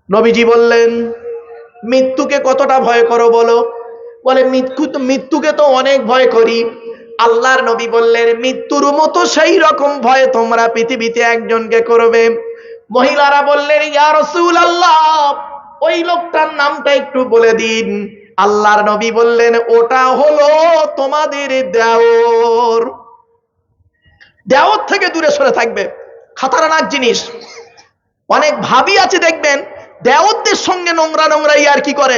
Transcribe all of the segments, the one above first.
নবীজি বললেন, মৃত্যুকে কতটা ভয় করো বলো? বলে, মৃত্যুকে তো অনেক ভয় করি। আল্লাহর নবী বললেন, মৃত্যুর মতো সেই রকম ভয় তোমরা পৃথিবীতে একজনকে করবে। মহিলারা বললেন, ইয়া রাসূলুল্লাহ, ওই লোকটার নামটা একটু বলে দিন। আল্লাহর নবী বললেন, ওটা হলো তোমাদের দেওর। দেওর থেকে দূরে সরে থাকবে, খতরনাক জিনিস। অনেক ভাবি আছে দেখবেন, দেওরদের সঙ্গে নোংরা নোংরা আর কি করে।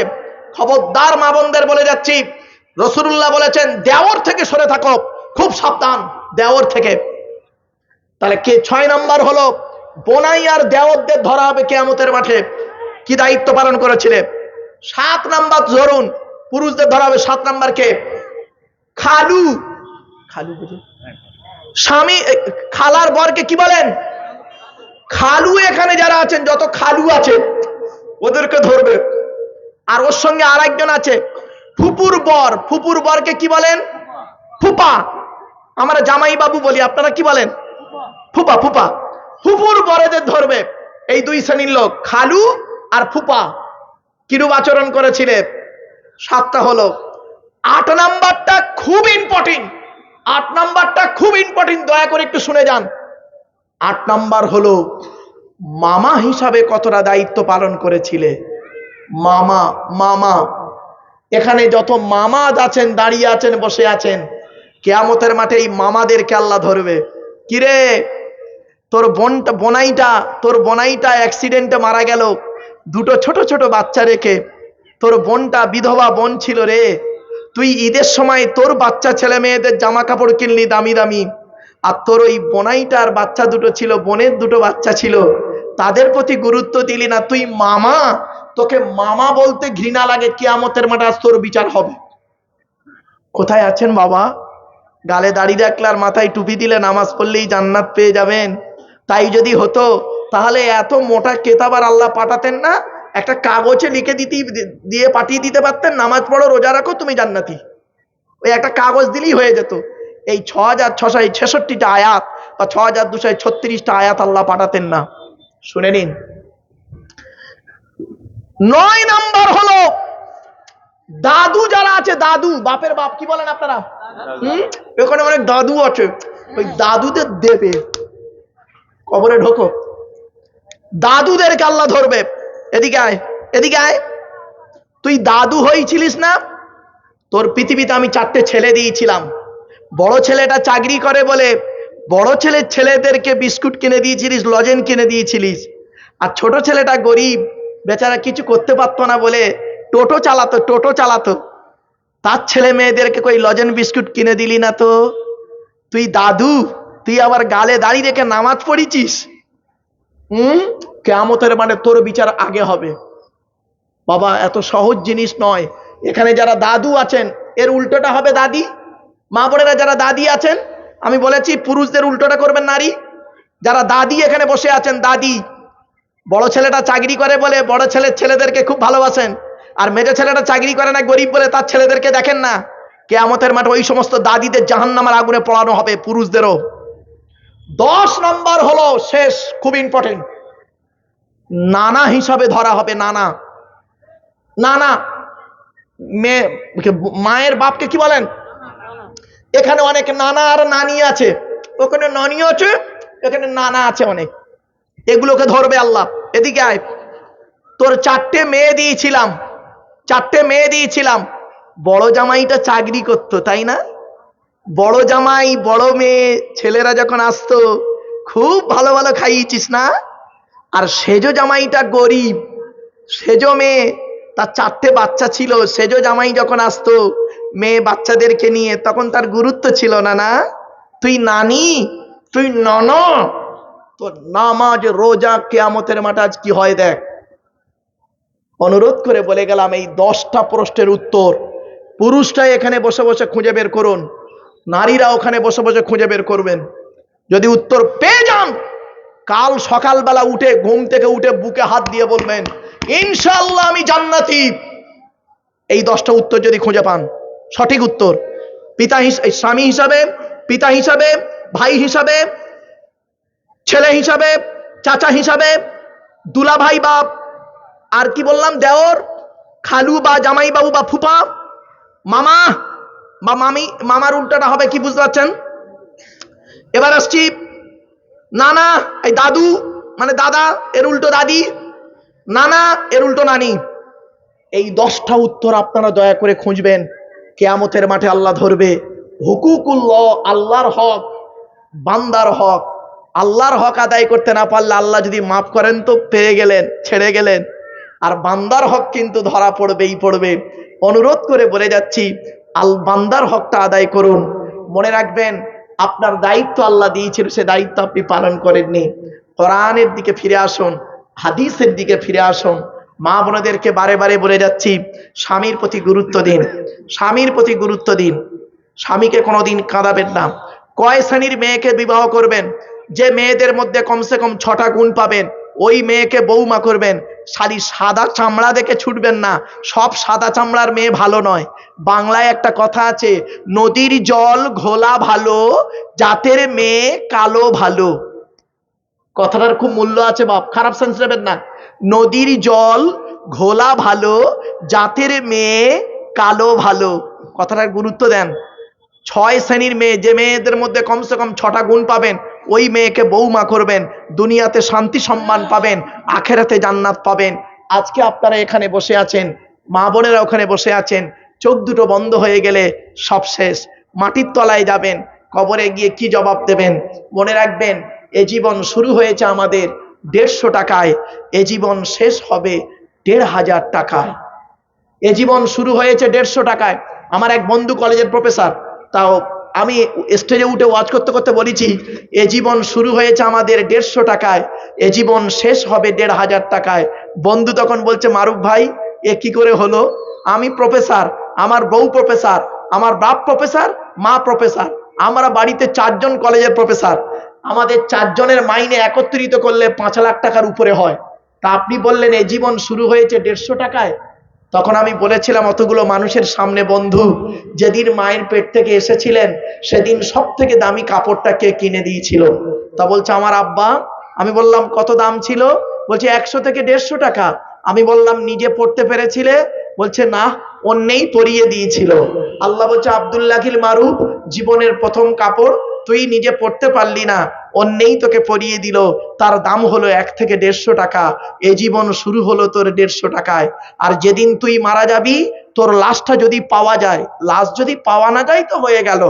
খবরদার মা বোনদের বলে যাচ্ছি, রাসূলুল্লাহ বলেছেন দেওর থেকে সরে থাকো, খুব সাবধান দেওর থেকে। তাহলে কে 6 নাম্বার হলো, বোনাই আর দেওরদের ধরা হবে কিয়ামতের মাঠে। কি দায়িত্ব পালন করেছিলে? 7 নাম্বার ধরুন, পুরুষদের ধরা হবে। 7 নাম্বার কে? খালু। খালু বুঝে স্বামী, খালার বরকে কি বলেন? খালু। এখানে যারা আছেন, যত খালু আছে ওদেরকে ধরবে। আর ওর সঙ্গে আরেকজন আছে ফুপুর বর। ফুপুর বরকে কি বলেন? ফুপা। আমরা জামাই বাবু বলি, আপনারা কি বলেন? ফুপা। ফুপা ফুপুর বরেদের ধরবে। এই 2 শ্রেণীর লোক, খালু আর ফুপা। কিরূপ আচরণ করেছিলে? 7টা হলো। 8 নাম্বারটা খুব ইম্পর্টেন্ট। 8 নাম্বারটা খুব ইম্পর্টেন্ট, দয়া করে একটু শুনে যান। 8 নাম্বার হলো, মামা হিসাবে কতটা দায়িত্ব পালন করেছিলে। মামা। মামা, এখানে যত মামা আছেন, দাঁড়িয়ে আছেন, বসে আছেন, কিয়ামতের মাঠে এই মামাদেরকে আল্লাহ ধরবে। কিরে, তোর বোনাইটা অ্যাক্সিডেন্টে মারা গেল, 2টো ছোট ছোট বাচ্চা রেখে। তোর বোনটা বিধবা বোন ছিল রে। তুই ঈদের সময় তোর বাচ্চা ছেলে মেয়েদের জামা কাপড় কিনলি দামি দামি, আর তোর ওই বোনাইটার বাচ্চা 2টো ছিল, বোনের 2টো বাচ্চা ছিল, তাদের প্রতি গুরুত্ব দিলি না। তুই মামা, তোকে মামা বলতে ঘৃণা লাগে। কিয়ামতের মাঠে আজ তোর বিচার হবে। কোথায় আছেন বাবা? গালে দাড়ি রাখলে আর মাথায় টুপি দিলে নামাজ পড়লেই জান্নাত পেয়ে যাবেন। তাই যদি হতো তাহলে এত মোটা কেতাব আর আল্লাহ পাঠাতেন না, একটা কাগজে লিখে দিয়ে পাঠিয়ে দিতে পারতেন, নামাজ পড়ো, রোজা রাখো, তুমি জান্নাতি। ওই একটা কাগজ দিলেই হয়ে যেত। এই 6666টা আয়াত বা 6236টা আয়াত আল্লাহ পাঠাতেন না। শুনে নিন। 9 নাম্বার হলো, দাদু যারা আছে, দাদু, বাপের বাপ কি বলেন আপনারা? এখানে অনেক দাদু আছে, ওই দাদুদের দেবে, কবরে ঢোকো। দাদুদেরকে আল্লাহ ধরবে। এদিকে আয়, এদিকে আয়। তুই দাদু হয়েছিলিস না? তোর পৃথিবীতে আমি 4টে ছেলে দিয়েছিলাম। বড় ছেলেটা চাকরি করে বলে বড় ছেলের ছেলেদেরকে বিস্কুট কিনে দিয়েছিলিস, লজেন কিনে দিয়েছিলিস। আর ছোট ছেলেটা গরিব, বেচারা কিছু করতে পারতো না বলে টোটো চালাতো। তার ছেলে মেয়েদেরকে কই লজেন বিস্কুট কিনে দিলি না তো? তুই দাদু, তুই আবার গালে দাড়ি রেখে নামাজ পড়িছিস। কিয়ামতের মানে তোর বিচার আগে হবে। বাবা, এত সহজ জিনিস নয়। এখানে যারা দাদু আছেন, এর উল্টোটা হবে দাদি। মা বোনেরা যারা দাদি আছেন, আমি বলেছি পুরুষদের উল্টোটা করবেন নারী। যারা দাদি এখানে বসে আছেন, দাদি। বড় ছেলেটা চাকরি করে বলে বড় ছেলেদেরকে খুব ভালোবাসেন, আর মেজো ছেলেটা চাকরি করে না, গরিব বলে তার ছেলেদেরকে দেখেন না। কিয়ামতের মাঠে ওই সমস্ত দাদিদের জাহান্নামের আগুনে পোড়ানো হবে, পুরুষদেরও। 10 নম্বর হলো শেষ, খুব ইম্পর্টেন্ট, নানা হিসাবে ধরা হবে। নানা। নানা মায়ের বাপকে কি বলেন? এখানে অনেক নানা আর নানি আছে, ওখানে নানি আছে, এখানে নানা আছে অনেক। এগুলোকে ধরবে আল্লাহ। এদিকে আয়। তোর 4টে মেয়ে দিয়েছিলাম। বড় জামাইটা চাকরি করতো, তাই না? বড় জামাই, বড় মেয়ে, ছেলেরা যখন আসতো খুব ভালো ভালো খাইয়েছিস না? আর সেজো জামাইটা গরিব, সেজো মেয়ে, তার 4টে বাচ্চা ছিল। সেজো জামাই যখন আসতো মেয়ে বাচ্চাদেরকে নিয়ে, তখন তার গুরুত্ব ছিল না। না, তুই নানি, তুই নানা, তোর নামাজ রোজা কিয়ামতের মাঠে আজ কি হয় দেখ। অনুরোধ করে বলে গেলাম, এই 10টা প্রশ্নের উত্তর পুরুষরা এখানে বসে বসে খুঁজে বের করুন, নারীরা ওখানে বসে বসে খুঁজে বের করবেন। যদি উত্তর পেয়ে যান, কাল সকালবেলা উঠে, ঘুম থেকে উঠে বুকে হাত দিয়ে বলবেন, ইনশাআল্লাহ আমি জান্নাতি। এই 10টা উত্তর যদি খুঁজে পান, সঠিক উত্তর, স্বামী হিসাবে, পিতা হিসাবে, ভাই হিসাবে, ছেলে হিসাবে, চাচা হিসাবে, দুলাভাই বাপ, আর কি বললাম, দেওর, খালু বা জামাইবাবু বা ফুপা, মামা বা মামি। মামার উল্টাটা হবে কি, বুঝতে পারছেন? এবার আসছি নানা, এই দাদু মানে দাদা, এর উল্টো দাদি, নানা এর উল্টো নানি। এই 10টা উত্তর আপনারা দয়া করে খুঁজবেন, কিয়ামতের মাঠে আল্লাহ ধরবে। হুকুকুল্লাহ, আল্লাহর হক, বান্দার হক। আল্লাহর হক আদায় করতে না পারলে আল্লাহ যদি মাফ করেন তো পেয়ে গেলেন, ছেড়ে গেলেন। আর বান্দার হক কিন্তু ধরা পড়বেই পড়বে। অনুরোধ করে বলে যাচ্ছি, বান্দার হকটা আদায় করুন। মনে রাখবেন, আপনার দায়িত্ব আল্লাহ দিয়েছিল, সে দায়িত্ব আপনি পালন করেননি। কোরআনের দিকে ফিরে আসুন, হাদিসের দিকে ফিরে আসুন। মা বোনদেরকে বারে বারে বলে যাচ্ছি, স্বামীর প্রতি গুরুত্ব দিন, স্বামীর প্রতি গুরুত্ব দিন। স্বামীকে কোনোদিন কাঁদাবেন না। কয় শ্রেণীর মেয়েকে বিবাহ করবেন? যে মেয়েদের মধ্যে কমসে কম 6টা গুণ পাবেন, ওই মেয়েকে বৌমা করবেন। শালি সাদা চামড়া দেখে ছুটবেন না, সব সাদা চামড়ার মেয়ে ভালো নয়। বাংলায় একটা কথা আছে, নদীর জল ঘোলা ভালো, জাতের মেয়ে কালো ভালো। কথাটার খুব মূল্য আছে বাপ, খারাপ সেন্স নেবেন না। নদীর জল ঘোলা ভালো, জাতের মেয়ে কালো ভালো। কথাটার গুরুত্ব দেন। 6 শ্রেণীর মেয়ে, যে মেয়েদের মধ্যে কমসে কম 6টা গুণ পাবেন, ওই মেয়েকে বৌমা করবেন। দুনিয়াতে শান্তি সম্মান পাবেন, আখেরাতে জান্নাত পাবেন। আজকে আপনারা এখানে বসে আছেন, মা বোনেরা ওখানে বসে আছেন, চোখ দুটো বন্ধ হয়ে গেলে সব শেষ। মাটির তলায় যাবেন, কবরে গিয়ে কি জবাব দেবেন? মনে রাখবেন, এ জীবন শুরু হয়েছে আমাদের 150 টাকায়, এ জীবন শেষ হবে 1500 টাকায়। এ জীবন শুরু হয়েছে 150 টাকায়। আমার এক বন্ধু কলেজের প্রফেসর, তাও আমি স্টেজে উঠে ওয়াজ করতে করতে বলেছি, এ জীবন শুরু হয়েছে আমাদের 150 টাকায়, এ জীবন শেষ হবে 1500 টাকায়। বন্ধু তখন বলছে, মারুফ ভাই এ কি করে হলো? আমি প্রফেসর, আমার বউ প্রফেসর, আমার বাপ প্রফেসর, মা প্রফেসর, আমরা বাড়িতে 4 জন কলেজের প্রফেসর। আমাদের 4 জনের মাইনে একত্রিত করলে 5 লাখ টাকার উপরে হয়। তা আপনি বললেন এ জীবন শুরু হয়েছে 150 টাকায়? তখন আমি বলেছিলাম, অতগুলো মানুষের সামনে, বন্ধু যেদিন মায়ের পেট থেকে এসেছিলেন সেদিন সব থেকে দামি কাপড়টা কে কিনে দিয়েছিল? তা বলছে আমার আব্বা। আমি বললাম কত দাম ছিল? বলছে 100 থেকে 150 টাকা। আমি বললাম নিজে পড়তে পেরেছিলে? বলছে না, অন্যেই পরিয়ে দিয়েছিল। আল্লাহ বলছে, আব্দুল্লাহিল মারুফ, জীবনের প্রথম কাপড় তুই নিজে পড়তে পারলি না, অন্যেই তোকে পরিয়ে দিল, তার দাম হলো 1 থেকে 150 টাকা। এ জীবন শুরু হলো তোর 150 টাকায়। আর যেদিন তুই মারা যাবি, তোর লাশটা যদি পাওয়া যায়, লাশ যদি পাওয়া না যায় তো হয়ে গেল,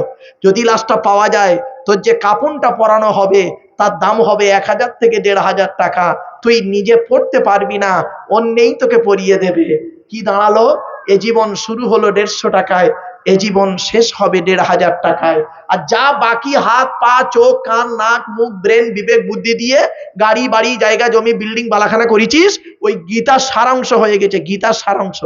যদি লাশটা পাওয়া যায়, তোর যে কাফনটা পরানো হবে তার দাম হবে 1000 থেকে 1500 টাকা। তুই নিজে পড়তে পারবি না, অন্যেই তোকে পরিয়ে দেবে। কি দাঁড়ালো? এ জীবন শুরু হলো 150 টাকায়, এ জীবন শেষ হবে 1500 টাকায়। আর যা বাকি হাত পা চোখ কান নাক মুখ ব্রেন বিবেক বুদ্ধি দিয়ে গাড়ি বাড়ি জায়গা জমি বিল্ডিং বালাখানা করেছিস, ওই গীতার সারাংশ হয়ে গেছে। গীতার সারাংশ,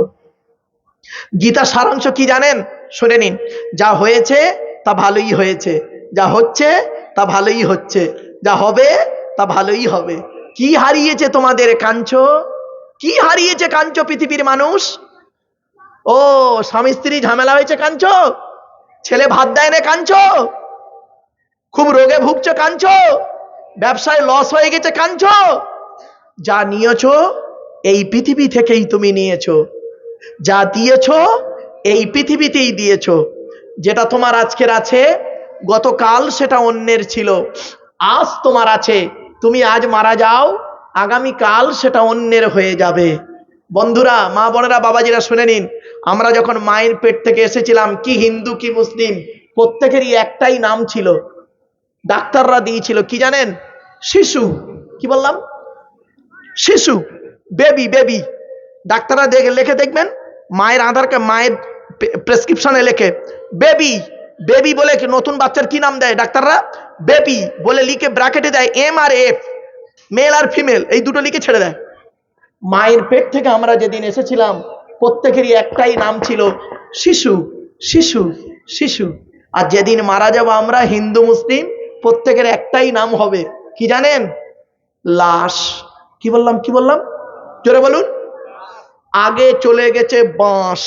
গীতার সারাংশ কি জানেন? শুনে নিন। যা হয়েছে তা ভালোই হয়েছে, যা হচ্ছে তা ভালোই হচ্ছে, যা হবে তা ভালোই হবে। কি হারিয়েছে তোমাদের কাঞ্চো? কি হারিয়েছে কাঞ্চো পৃথিবীর মানুষ? ও, স্বামী স্ত্রী ঝামেলা হয়েছে কাঞ্চো? ছেলে ভাত দেয় না কাঞ্চো? খুব রোগে ভুগছো কাঞ্চো? ব্যবসায় লস হয়ে গেছে কাঞ্চো? যা নিয়েছো এই পৃথিবী থেকেই তুমি নিয়েছো, যা দিয়েছো এই পৃথিবীতেই দিয়েছো। যেটা তোমার আজকের আছে, গতকাল সেটা অন্যের ছিল। আজ তোমার আছে, তুমি আজ মারা যাও, আগামী কাল সেটা অন্যের হয়ে যাবে। বন্ধুরা, মা বোনেরা, বাবাজিরা শুনে নিন। আমরা যখন মায়ের পেট থেকে এসেছিলাম, কি হিন্দু কি মুসলিম, প্রত্যেকেরই একটাই নাম ছিল, ডাক্তাররা দিয়েছিল, কি জানেন? শিশু। কি বললাম? শিশু, বেবি, বেবি। ডাক্তাররা লেখে দেখবেন, মায়ের আধার কার্ড, মায়ের প্রেসক্রিপশনে লেখে বেবি। বেবি বলে নতুন বাচ্চার কি নাম দেয় ডাক্তাররা? বেবি বলে লিখে ব্র্যাকেটে দেয় এম আর এফ, মেল আর ফিমেল, এই দুটো লিখে ছেড়ে দেয়। মায়ের পেট থেকে আমরা যেদিন এসেছিলাম, প্রত্যেকেরই একটাই নাম ছিল, শিশু, শিশু, শিশু। আর যেদিন মারা যাব আমরা, হিন্দু মুসলিম, প্রত্যেকের একটাই নাম হবে, কি জানেন? লাশ। কি বললাম? কি বললাম? জোরে বলুন। আগে চলে গেছে বাঁশ।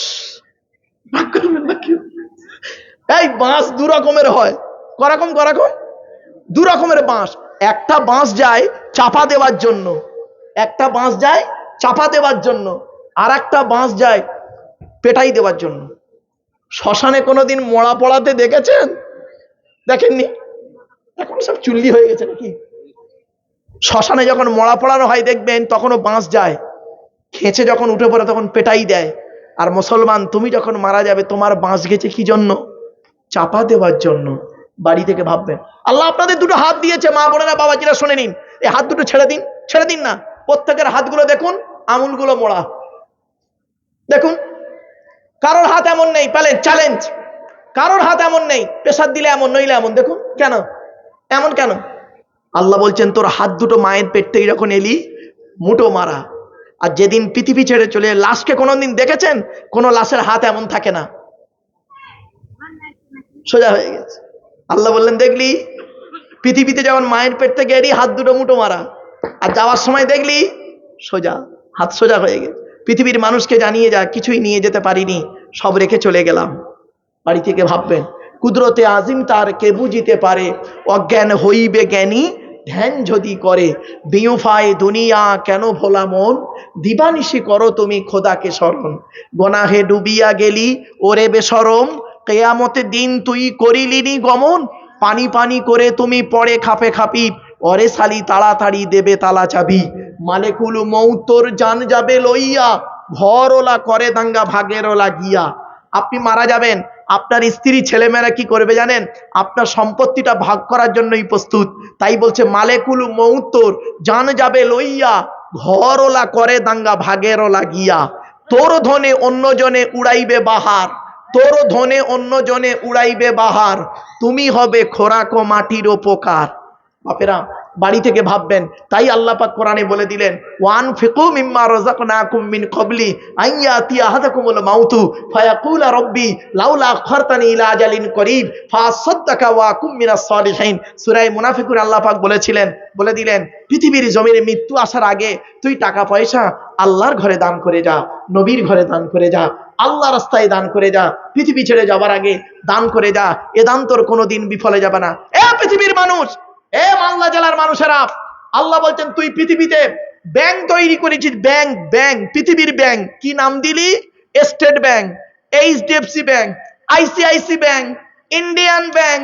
এই বাঁশ 2 রকমের হয়। করকম করকম 2 রকমের বাঁশ। একটা বাঁশ যায় চাপা দেওয়ার জন্য, একটা বাঁশ যায় চাপা দেওয়ার জন্য, আর একটা বাঁশ যায় পেটাই দেওয়ার জন্য। শ্মশানে কোনোদিন মরা পড়াতে দেখেছেন? দেখেননি? এখন সব চুল্লি হয়ে গেছে নাকি? শ্মশানে যখন মরা পড়ানো হয় দেখবেন তখনও বাঁশ যায়, খেঁচে যখন উঠে পড়ে তখন পেটাই দেয়। আর মুসলমান, তুমি যখন মারা যাবে তোমার বাঁশ গেছে কি জন্য? চাপা দেওয়ার জন্য। বাড়ি থেকে ভাববেন। আল্লাহ আপনাদের দুটো হাত দিয়েছে, মা বোনেরা বাবাজিরা শুনে নিন, এই হাত দুটো ছেড়ে দিন, ছেড়ে দিন না। প্রত্যেকের হাতগুলো দেখুন, আঙুলগুলো মোড়া। দেখুন, কারোর হাত এমন নেই, পেলেন চ্যালেঞ্জ, কারোর হাত এমন নেই, প্রেসার দিলে এমন, নইলে এমন। দেখুন কেন এমন, কেন? আল্লাহ বলছেন তোর হাত দুটো মায়ের পেট থেকে যখন এলি মুঠো মারা। আর যেদিন পৃথিবী ছেড়ে চলে লাশকে কোনোদিন দেখেছেন? কোন লাশের হাত এমন থাকে না, সোজা হয়ে গেছে। আল্লাহ বললেন দেখলি পৃথিবীতে যখন মায়ের পেট থেকে এলি হাত দুটো মুঠো মারা, আর যাওয়ার সময় দেখলি সোজা, হাত সোজা হয়ে গেছে। পৃথিবীর মানুষকে জানিয়ে যা কিছুই নিয়ে যেতে পারিনি, সব রেখে চলে গেলাম। বাড়ি থেকে ভাববেন, কুদরতে আজিম তার কে বুঝিতে পারে, অজ্ঞান হইবে জ্ঞানী ধ্যান যদি করে। বিউফায় দুনিয়া কেন ভোলা মন, দিবানিশি করো তুমি খোদাকে স্মরণ। গোনাহে ডুবিয়া গেলি ওরে বেশরম, কেয়ামতে দিন তুই করিলিনি গমন। পানি পানি করে তুমি পড়ে খাপে খাপি, অরে সালি তাড়াতাড়ি দেবে তালা চাবি। মালেকুল মৌতর জান যাবে লইয়া, ঘর ওলা করে দাঙ্গা ভাগের ওলা গিয়া। আপনি মারা যাবেন, আপনার স্ত্রী ছেলেমেয়েরা কি করবে জানেন? আপনার সম্পত্তিটা ভাগ করার জন্যই প্রস্তুত। তাই বলছে মালেকুল মৌতর জান যাবে লইয়া, ঘর ওলা করে দাঙ্গা ভাগের ওলা গিয়া। তোর ধনে অন্যজনে উড়াইবে বাহার, তোর ধনে অন্যজনে উড়াইবে বাহার, তুমি হবে খোরাক ও মাটির উপকার। বাপেরা বাড়ি থেকে ভাববেন। তাই আল্লাহ পাক কোরআনে বলে দিলেন, ওয়ান ফিকু মিম্মা রাযাকনাকুম মিন ক্বাবলি আইয়াতি আহাদাকুমুল মাউতু ফায়াকুলা রাব্বি লাউলা আখখারতানি ইলা আজালিন করিব ফাসাদদাকা ওয়া আকুম মিনাস সালিহিন। সূরা মুনাফিকুন আল্লাহ পাক বলেছিলেন, বলে দিলেন পৃথিবীর জমিনে মৃত্যু আসার আগে তুই টাকা পয়সা আল্লাহর ঘরে দান করে যা, নবীর ঘরে দান করে যা, আল্লাহ রাস্তায় দান করে যা, পৃথিবী ছেড়ে যাবার আগে দান করে যা। এ দান তোর কোনোদিন বিফলে যাবে না। এ পৃথিবীর মানুষ, এ মালদা জেলার মানুষেরা, আল্লাহ বলছেন তুই পৃথিবীতে ব্যাংক তৈরি করেছিস, ব্যাংক, ব্যাংক, পৃথিবীর ব্যাংক। কি নাম দিলি? State bank, HDFC bank, ICICI bank, Indian bank,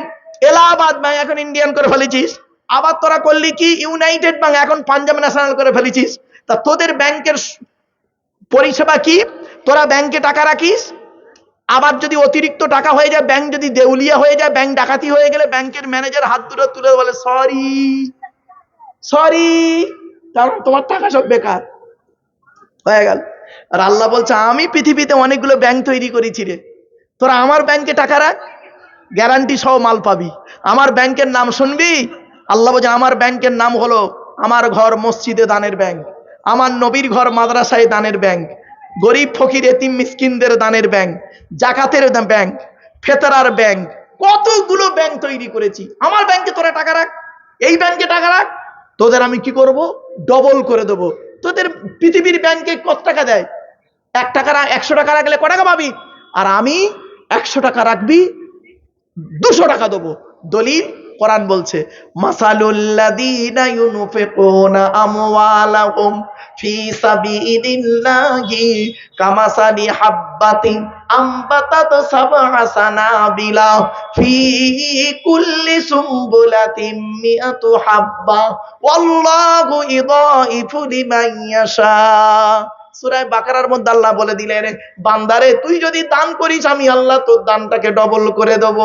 Allahabad bank, এখন ইন্ডিয়ান করে ফেলেছিস। আবার তোরা করলি কি? ইউনাইটেড ব্যাংক, এখন পাঞ্জাব ন্যাশনাল করে ফেলেছিস। তা তোদের ব্যাংকের পরিষেবা কি? তোরা ব্যাংকে টাকা রাখিস, আবার যদি অতিরিক্ত টাকা হয়ে যায়, ব্যাংক যদি দেউলিয়া হয়ে যায়, ব্যাংক ডাকাতি হয়ে গেলে ব্যাংকের ম্যানেজার হাত দুটো তুলে বলে সরি সরি, কারণ তোমার টাকা সব বেকার হয়ে গেল। আর আল্লাহ বলছে আমি পৃথিবীতে অনেকগুলো ব্যাংক তৈরি করেছি রে, তোরা আমার ব্যাংকে টাকা রাখ, গ্যারান্টি সহ মাল পাবি। আমার ব্যাংকের নাম শুনবি? আল্লাহ বলছে আমার ব্যাংকের নাম হলো আমার ঘর মসজিদে দানের ব্যাংক, আমার নবীর ঘর মাদ্রাসায় দানের ব্যাংক, গরিব ফকির এতিম মিসকিনদের দানের ব্যাংক, জাকাতের ব্যাংক, ফেতরার ব্যাংক। কতগুলো ব্যাংক তৈরি করেছি, আমার ব্যাংকে তোরা টাকা রাখ, এই ব্যাংকে টাকা রাখ, তোদের আমি কি করব? ডবল করে দেবো। তোদের পৃথিবীর ব্যাংকে কত টাকা দেয়? 1 টাকা, 100 টাকা রাখলে ক টাকা পাবি? আর আমি 100 টাকা রাখবি 200 টাকা দেবো। দলিল কোরআন বলছে, মাসালুল্লাযীনা ইউনফিকুনা আমওয়ালাহুম ফি সাবিলিল্লাহি কামাসালি হাব্বাতিন আম্বাতাত সাবআ সানাবিলা ফি কুল্লি সুমবুলাতিন মিআতু হাব্বা ওয়াল্লাহু ইযাইফু লিমান ইয়াশা। সূরা বাকারার মধ্যে আল্লাহ বলে দিলেন, বান্দারে তুই যদি দান করিস আমি আল্লাহ তোর দানটাকে ডবল করে দেব।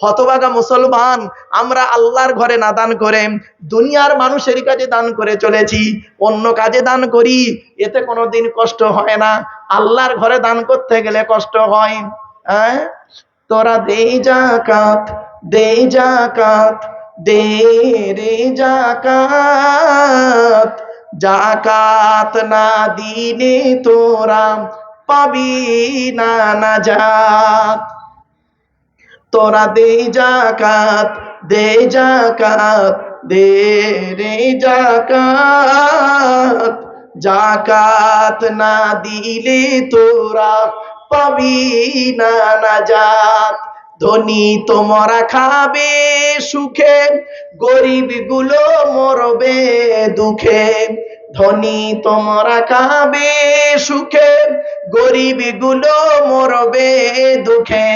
হতভাগা মুসলমান, আমরা আল্লাহর ঘরে না দান করে দুনিয়ার মানুষের কাছে দান করে চলেছি, অন্য কাজে দান করি, এতে কোনোদিন কষ্ট হয় না। আল্লাহর ঘরে দান করতে গেলে কষ্ট হয়। তোরা দে যাকাত, দে যাকাত, দে রে যাকাত, যাকাত না দিলে তোরা পাবি না নাজাত। তোরা দে যাকাত, দে যাকাত, দে রে যাকাত, যাকাত না দিলে তোরা পাবি না নাজাত। ধনী তোমরা খাবে সুখে, গরিব গুলো মরবে দুঃখে। ধনী তোমরা খাবে সুখে, গরিব গুলো মরবে দুঃখে।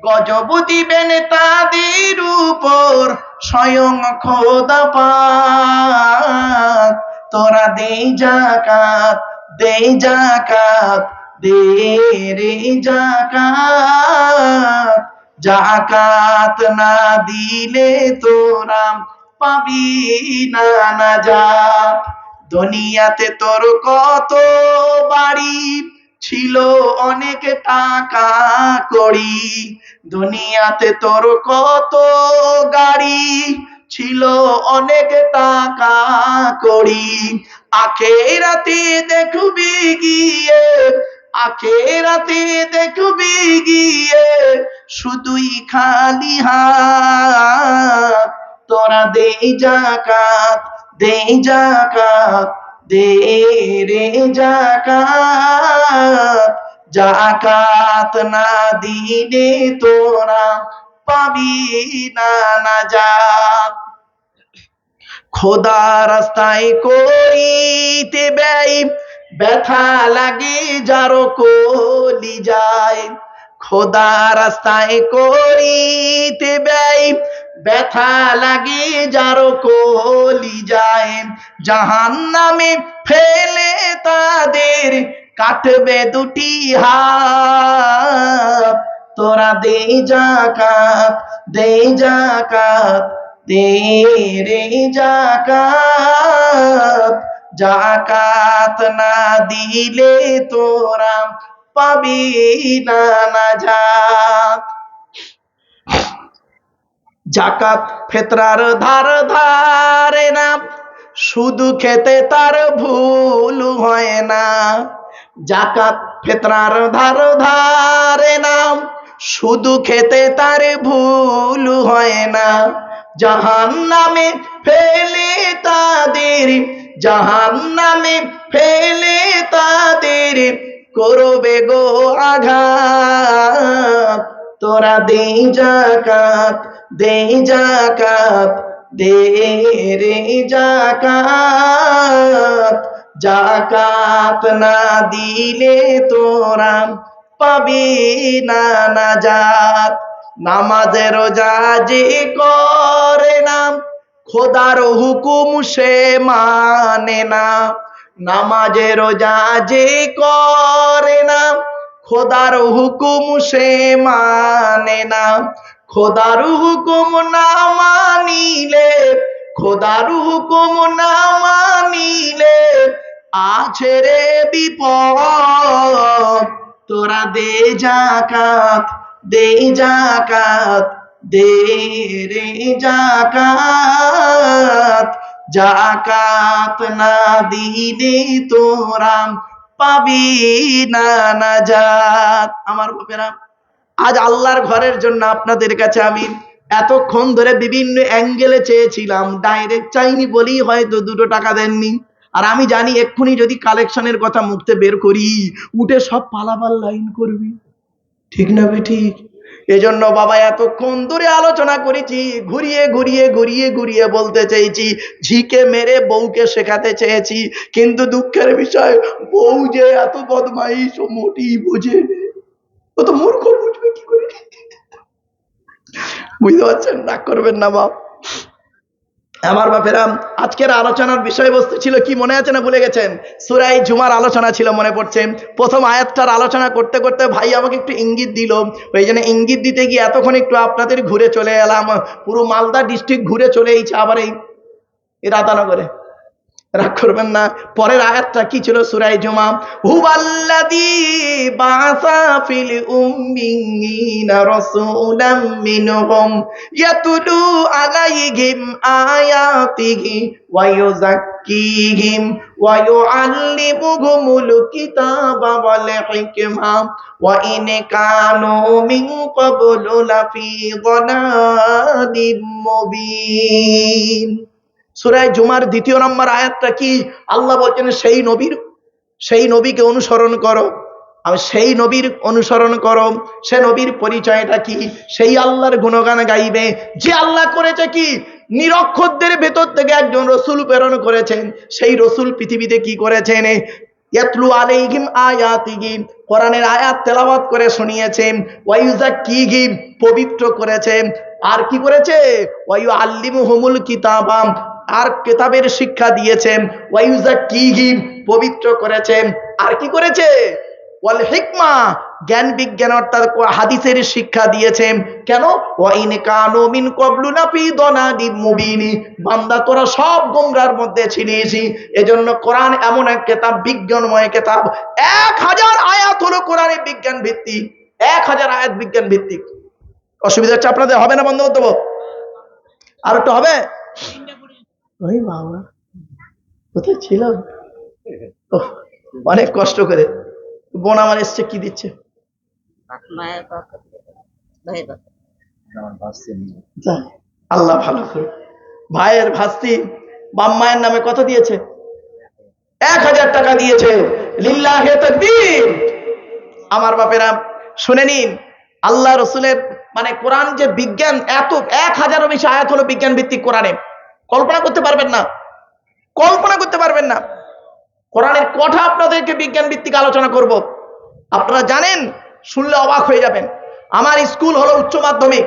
গজব দিবেন তাদের উপর স্বয়ং খোদা পাক। তোরা দে যাকাত, দে যাকাত, দে রে যাকাত। যাকাত না দিলে তোরা পাবি না নাজাত। দুনিয়াতে তোর কত বাড়ি ছিল, অনেক টাকা কড়ি। দুনিয়াতে তোর কত গাড়ি ছিল, অনেক টাকা কড়ি। আখেরাতে দেখবি গিয়ে, আখেরাতে দেখবি গিয়ে শুধুই খালি হাত। তোরা দে যাকাত, দে যাকাত, দে রে যাকাত। যাকাত না দিলে তোরা পাবি না নাজাত। খোদা রাস্তায় করিতে ব্যয়, ব্যথা লাগে যারো কলি যায়। খোদা রাস্তায় করিতে ব্যয়, ব্যথা লাগে যারো কলি যায়। জাহান্নামে ফেলে তাদের কাটবে দুটি হাত। তোরা দে যাকাত, দে যাকাত, দে রে যাকাত। যাকাত না দিলে তোরা পাবি না নাজাত। যাকাত ফেতরার ধার ধারে না, শুধু খেতে তার ভুল হয় না। যাকাত ফেতরার ধার ধারে না, শুধু খেতে তার ভুল হয় না। জাহান্নামে ফেলে তাদের, জাহান্নামে ফেলে তাদের করবে গো আঘাত। তোরা দে যাকাত, দে যাকাত, দে রে যাকাত। যাকাত না দিলে তোরা পাবি না নাজাত। নামাজে রোজা যে করে না, খোদার হুকুম সে মানে না। নামাজে রোজা যে করে না, খোদার হুকুম সে মানে না। খোদার হুকুম না মানিলে, খোদার হুকুম না মানিলে আছে রে বিপদ। তোরা দে যাকাত, দে যাকাত, দে রে যাকাত। যাকাত না দিলে তোরা পাবি না নাজাত। আমার বাপেরা, আজ আল্লাহর ঘরের জন্য আপনাদের কাছে আমি এতক্ষণ ধরে বিভিন্ন অ্যাঙ্গেলে চেয়েছিলাম, ডাইরেক্ট চাইনি বলেই হয়তো 2 টাকা দেননি। আর আমি জানি এক্ষুনি যদি কালেকশনের কথা মুখতে বের করি, উঠে সব পালাবার লাইন করবি, ঠিক না বে ঠিক? এজন্য বাবা এতক্ষণ ধরে আলোচনা করেছি, ঘুরিয়ে ঘুরিয়ে ঘুরিয়ে ঘুরিয়ে বলতে চেয়েছি, ঝিকে মেরে বউকে শেখাতে চেয়েছি। কিন্তু দুঃখের বিষয়, বউ যে এত বদমাইশ ও মোটেই বোঝে, ও তো মূর্খ, বুঝবে কি করে? বুঝতে পারছেন? রাগ করবেন না বাপ। আমার বাপেরা, আজকের আলোচনার বিষয়বস্তু ছিল কি মনে আছে না ভুলে গেছেন? সূরা জুমার আলোচনা ছিল, মনে পড়ছে? প্রথম আয়াতটার আলোচনা করতে করতে ভাই আমাকে একটু ইঙ্গিত দিল, ওই জন্য ইঙ্গিত দিতে গিয়ে এতক্ষণ একটু আপনাদের ঘুরে চলে এলাম, পুরো মালদা ডিস্ট্রিক্ট ঘুরে চলে এসেছি আবার এই রাধানগরে। রাগ করবেন না। পরের আয়াতটা কি ছিল সূরা জুমা? হুয়াল্লাযী বাআসা ফিল উম্মিয়িনা রাসূলাম মিনহুম ইয়াতলু আলাইহিম আয়াতিহি ওয়া ইউযাক্কিহিম ওয়া ইউআল্লিমুহুমুল কিতাবা ওয়াল হিকমা ওয়া ইন কানু মিন ক্বাবলু লাফি যালালিম মুবিন। সূরা জুমার 2 নম্বর আয়াতটা কি? আল্লাহ বলছেন সেই নবীকে অনুসরণ করো। আর সেই নবীর অনুসরণ করো, সে নবীর পরিচয়টা কি? সেই আল্লাহর গুণগান গাইবে যে আল্লাহ করেছে কি? নিরক্ষরদের ভেতর থেকে একজন রসুল প্রেরণ করেছেন। সেই রসুল পৃথিবীতে কি করেছেন? ইয়াতলু আলাইহিম আয়াতিহি, কোরআনের আয়াত তেলাওয়াত করে শুনিয়েছেন। ওয়া ইউযাক্কিহিম, পবিত্র করেছেন। আর কি করেছে? ওয়া ইউআল্লিমুহুমুল কিতাবা, আর কিতাবের শিক্ষা দিয়েছেন। ওয়া ইউযাক্কিহিম, পবিত্র করেছেন। আর কি করেছে? ওয়াল হিকমা, জ্ঞান বিজ্ঞান অর্থাৎ হাদিসের শিক্ষা দিয়েছেন। কেন? ওয়া ইন কানু মিন ক্বাবলু লাফি দালালিম মুবিন, বান্দা তোরা সব গোমরার মধ্যে ছিলিস। এজন্য কোরআন এমন এক কিতাব, বিজ্ঞানময় কিতাব। 1000 আয়াত হলো কোরআনে বিজ্ঞান ভিত্তিক। 1000 আয়াত বিজ্ঞান ভিত্তিক। অসুবিধা হচ্ছে আপনাদের? হবে না বন্ধ করতে দেবো? আর একটু হবে? ওই বাবা, কোথায় ছিল? ওহ, অনেক কষ্ট করে বোন আমার এসছে, কি দিচ্ছে? যাক, আল্লাহ ভালো করে। ভাইয়ের ভাস্তি বাম্মায়ের নামে কত দিয়েছে? 1000 টাকা দিয়েছে। লিল্লাহে তাকবীর। আমার বাপেরা শুনে নিন, আল্লাহ রসুলের মানে কোরআন যে বিজ্ঞান, এত 1000-এরও বেশি আয়াত হলো বিজ্ঞান ভিত্তিক কোরআনে। কল্পনা করতে পারবেন না, কল্পনা করতে পারবেন না। কোরআনের কথা আপনাদেরকে বিজ্ঞান ভিত্তিক আলোচনা করব। আপনারা জানেন, শুনলে অবাক হয়ে যাবেন। আমার স্কুল হলো উচ্চ মাধ্যমিক।